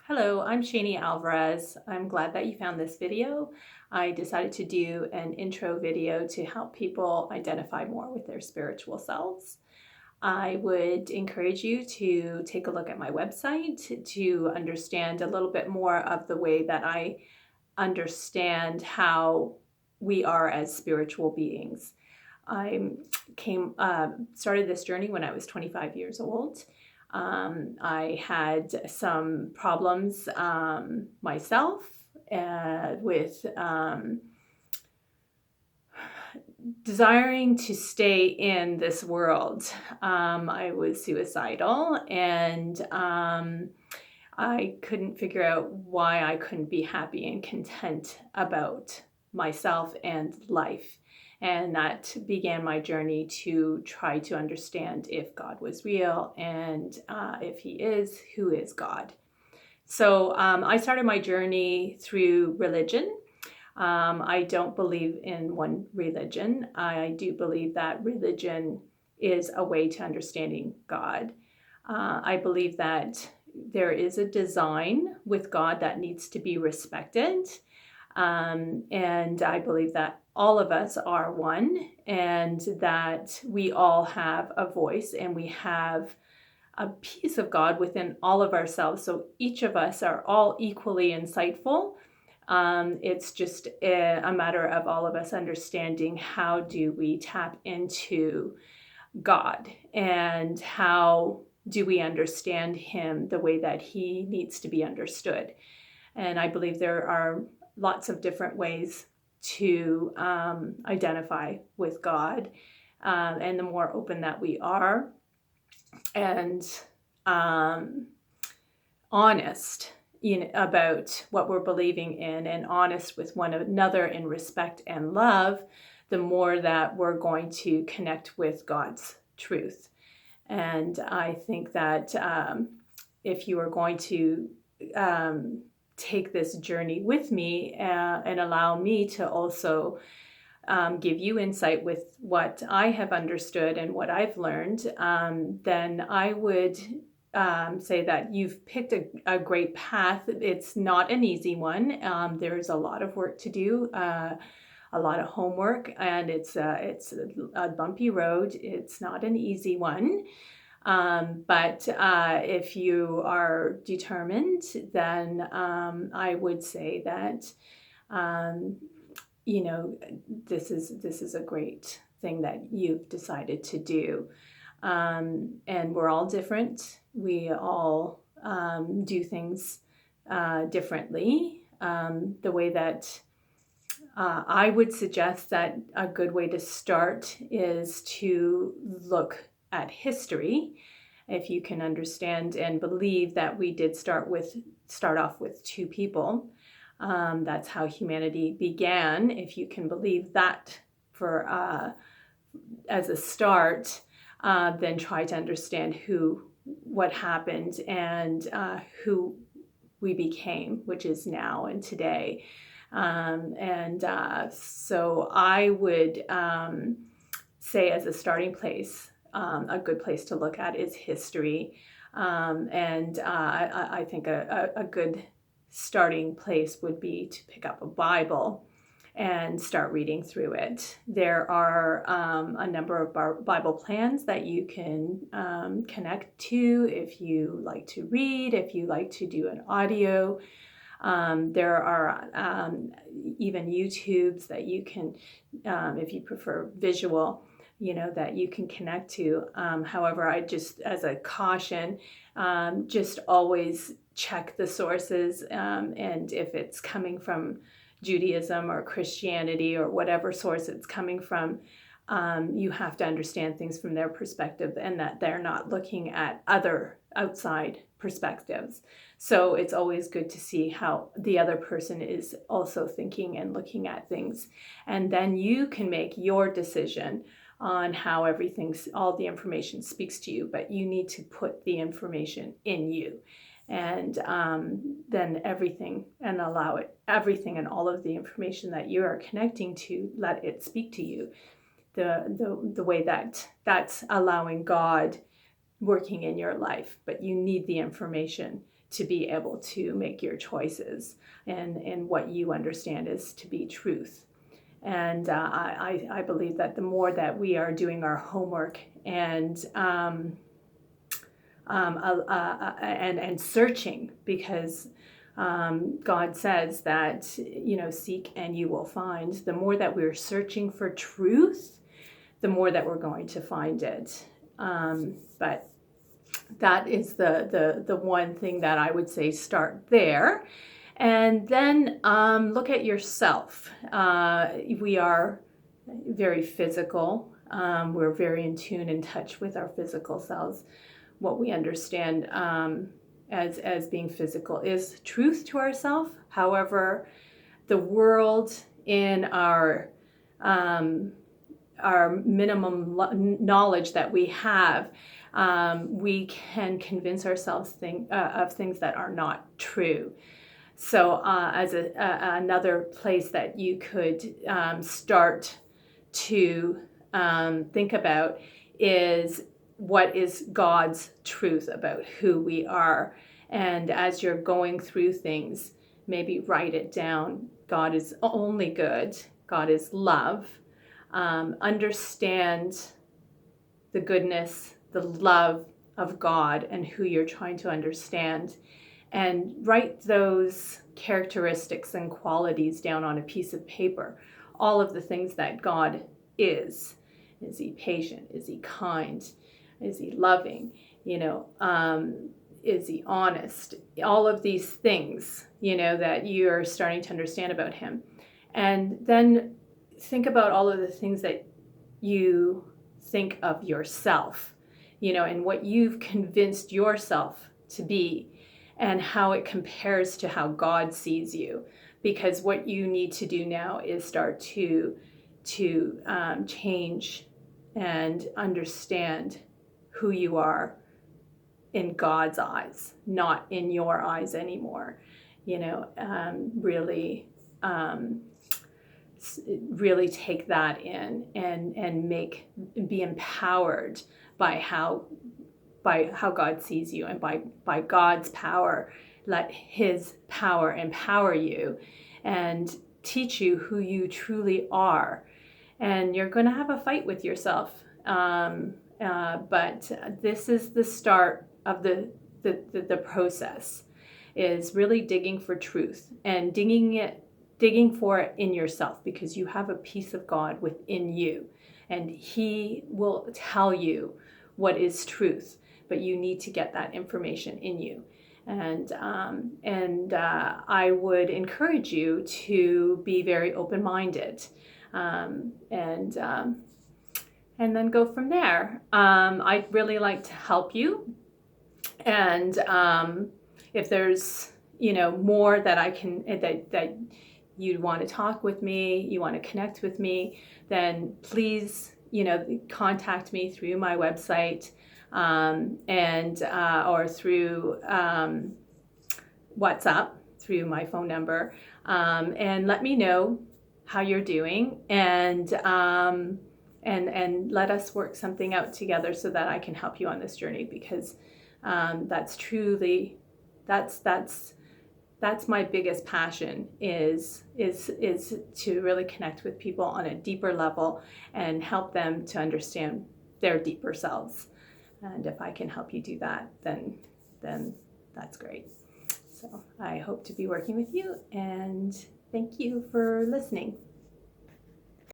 Hello, I'm Shani Alvarez. I'm glad that you found this video. I decided to do an intro video to help people identify more with their spiritual selves. I would encourage you to take a look at my website to understand a little bit more of the way that I understand how we are as spiritual beings. I started this journey when I was 25 years old. I had some problems myself with desiring to stay in this world. I was suicidal, and I couldn't figure out why I couldn't be happy and content about myself and life. And that began my journey to try to understand if God was real, and if He is, who is God? So I started my journey through religion. I don't believe in one religion. I do believe that religion is a way to understanding God. I believe that there is a design with God that needs to be respected. And I believe that all of us are one, and that we all have a voice and we have a piece of God within all of ourselves. So each of us are all equally insightful. It's just a matter of all of us understanding how do we tap into God, and how do we understand Him the way that He needs to be understood. And I believe there are lots of different ways to identify with God. And the more open that we are and honest about what we're believing in, and honest with one another in respect and love, the more that we're going to connect with God's truth. And I think that if you are going to take this journey with me and allow me to also give you insight with what I have understood and what I've learned, then I would say that you've picked a great path. It's not an easy one. There's a lot of work to do, a lot of homework, and it's a bumpy road. It's not an easy one. But if you are determined, then I would say that this is a great thing that you've decided to do. And we're all different. We all do things differently. The way that I would suggest that a good way to start is to look at history. If you can understand and believe that we did start off with two people, that's how humanity began. If you can believe that for as a start, then try to understand what happened, and who we became, which is now and today. So I would say, as a starting place, a good place to look at is history. I think a good starting place would be to pick up a Bible and start reading through it. There are a number of Bible plans that you can connect to if you like to read, if you like to do an audio. There are even YouTubes that you can, if you prefer visual, that you can connect to. However, I just, as a caution, just always check the sources, and if it's coming from Judaism or Christianity or whatever source it's coming from, you have to understand things from their perspective, and that they're not looking at other outside perspectives. So it's always good to see how the other person is also thinking and looking at things. And then you can make your decision on how all the information speaks to you, but you need to put the information in you. And then everything and all of the information that you are connecting to, let it speak to you. The way that's allowing God working in your life, but you need the information to be able to make your choices and what you understand is to be truth. And I believe that the more that we are doing our homework and searching, because God says that, seek and you will find. The more that we're searching for truth, the more that we're going to find it. But that is the one thing that I would say, start there. And then look at yourself. We are very physical. We're very in tune, in touch with our physical selves. What we understand as being physical is truth to ourselves. However, the world in our minimum knowledge that we have, we can convince ourselves of things that are not true. So as another place that you could start to think about is, what is God's truth about who we are? And as you're going through things, maybe write it down. God is only good. God is love. Understand the goodness, the love of God and who you're trying to understand. And write those characteristics and qualities down on a piece of paper. All of the things that God is. Is he patient? Is he kind? Is he loving? Is he honest? All of these things, that you're starting to understand about him. And then think about all of the things that you think of yourself, and what you've convinced yourself to be, and how it compares to how God sees you. Because what you need to do now is start to change and understand who you are in God's eyes, not in your eyes anymore. Really take that in and be empowered by how God sees you, and by God's power. Let his power empower you and teach you who you truly are. And you're going to have a fight with yourself. But this is the start of the process, is really digging for truth and digging for it in yourself, because you have a piece of God within you, and he will tell you what is truth, but you need to get that information in you. And I would encourage you to be very open-minded, and then go from there. I'd really like to help you. And if there's, more that I can, that you want to talk with me, you want to connect with me, then please, contact me through my website, or through WhatsApp, through my phone number, and let me know how you're doing, and let us work something out together so that I can help you on this journey, because that's my biggest passion, is to really connect with people on a deeper level and help them to understand their deeper selves. And if I can help you do that, then that's great. So I hope to be working with you, and thank you for listening.